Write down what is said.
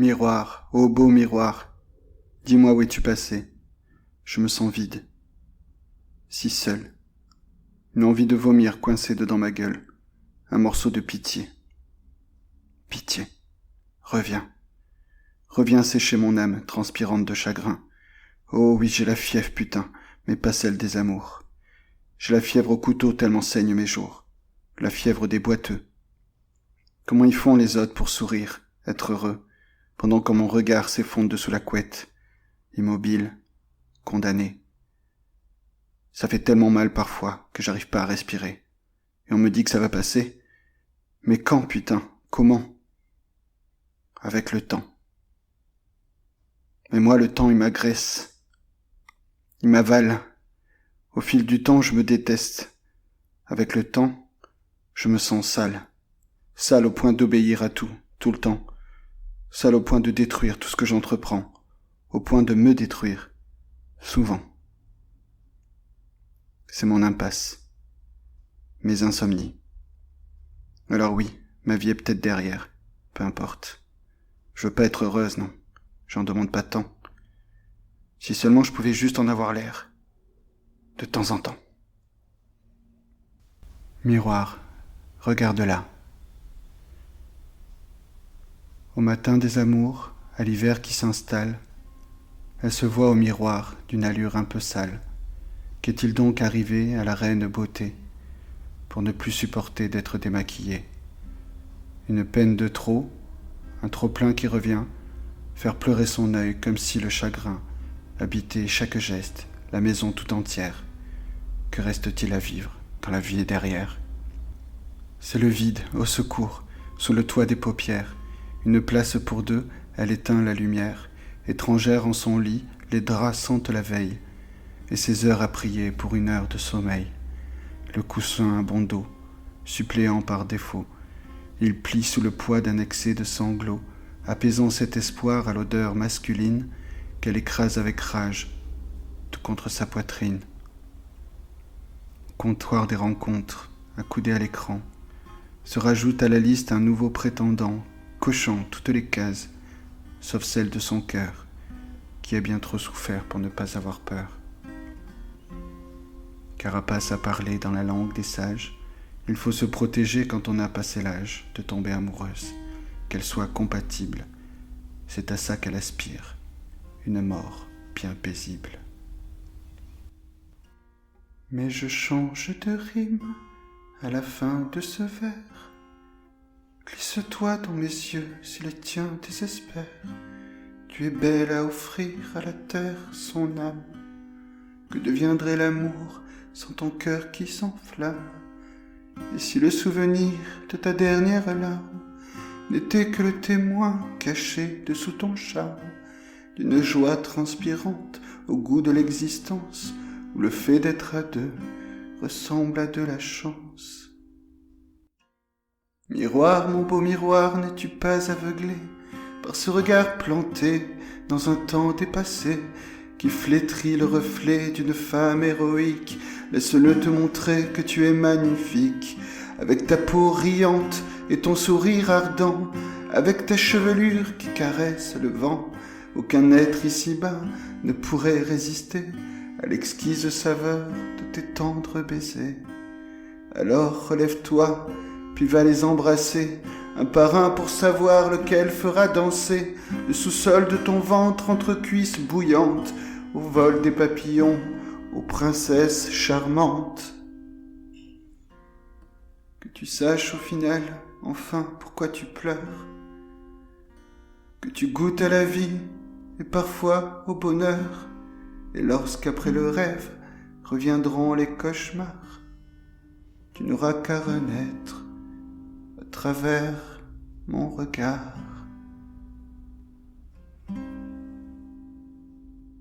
Miroir, ô beau miroir, dis-moi où es-tu passé? Je me sens vide, si seul. Une envie de vomir coincée dedans ma gueule, un morceau de pitié. Pitié, reviens. Reviens sécher mon âme transpirante de chagrin. Oh oui, j'ai la fièvre, putain, mais pas celle des amours. J'ai la fièvre au couteau tellement saignent mes jours. La fièvre des boiteux. Comment ils font les autres pour sourire, être heureux, pendant que mon regard s'effondre dessous la couette, immobile, condamné. Ça fait tellement mal parfois que j'arrive pas à respirer. Et on me dit que ça va passer. Mais quand, putain? Comment? Avec le temps. Mais moi, le temps, il m'agresse. Il m'avale. Au fil du temps, je me déteste. Avec le temps, je me sens sale. Sale au point d'obéir à tout le temps. Sale au point de détruire tout ce que j'entreprends. Au point de me détruire. Souvent. C'est mon impasse. Mes insomnies. Alors oui, ma vie est peut-être derrière. Peu importe. Je veux pas être heureuse, non. J'en demande pas tant. Si seulement je pouvais juste en avoir l'air. De temps en temps. Miroir, regarde-la. Au matin des amours, à l'hiver qui s'installe, elle se voit au miroir d'une allure un peu sale. Qu'est-il donc arrivé à la reine beauté pour ne plus supporter d'être démaquillée? Une peine de trop, un trop-plein qui revient, faire pleurer son œil comme si le chagrin habitait chaque geste, la maison tout entière. Que reste-t-il à vivre quand la vie est derrière? C'est le vide, au secours, sous le toit des paupières. Une place pour deux, elle éteint la lumière. Étrangère en son lit, les draps sentent la veille. Et ses heures à prier pour une heure de sommeil. Le coussin à bon dos, suppléant par défaut. Il plie sous le poids d'un excès de sanglots, apaisant cet espoir à l'odeur masculine qu'elle écrase avec rage, tout contre sa poitrine. Au comptoir des rencontres, accoudé à l'écran, se rajoute à la liste un nouveau prétendant, cochant toutes les cases, sauf celle de son cœur, qui a bien trop souffert pour ne pas avoir peur. Carapace à parler dans la langue des sages, il faut se protéger quand on a passé l'âge de tomber amoureuse, qu'elle soit compatible. C'est à ça qu'elle aspire, une mort bien paisible. Mais je change de rime à la fin de ce vers. Glisse-toi dans mes yeux si les tiens désespèrent. Tu es belle à offrir à la terre son âme. Que deviendrait l'amour sans ton cœur qui s'enflamme? Et si le souvenir de ta dernière larme n'était que le témoin caché dessous ton charme d'une joie transpirante au goût de l'existence, où le fait d'être à deux ressemble à de la chance. Miroir, mon beau miroir, n'es-tu pas aveuglé par ce regard planté dans un temps dépassé qui flétrit le reflet d'une femme héroïque? Laisse-le te montrer que tu es magnifique, avec ta peau riante et ton sourire ardent, avec ta chevelure qui caresse le vent. Aucun être ici-bas ne pourrait résister à l'exquise saveur de tes tendres baisers. Alors relève-toi, puis va les embrasser, un par un pour savoir lequel fera danser le sous-sol de ton ventre entre cuisses bouillantes, au vol des papillons, ô princesse charmante. Que tu saches au final, enfin, pourquoi tu pleures, que tu goûtes à la vie et parfois au bonheur, et lorsqu'après le rêve reviendront les cauchemars, tu n'auras qu'à renaître à travers mon regard.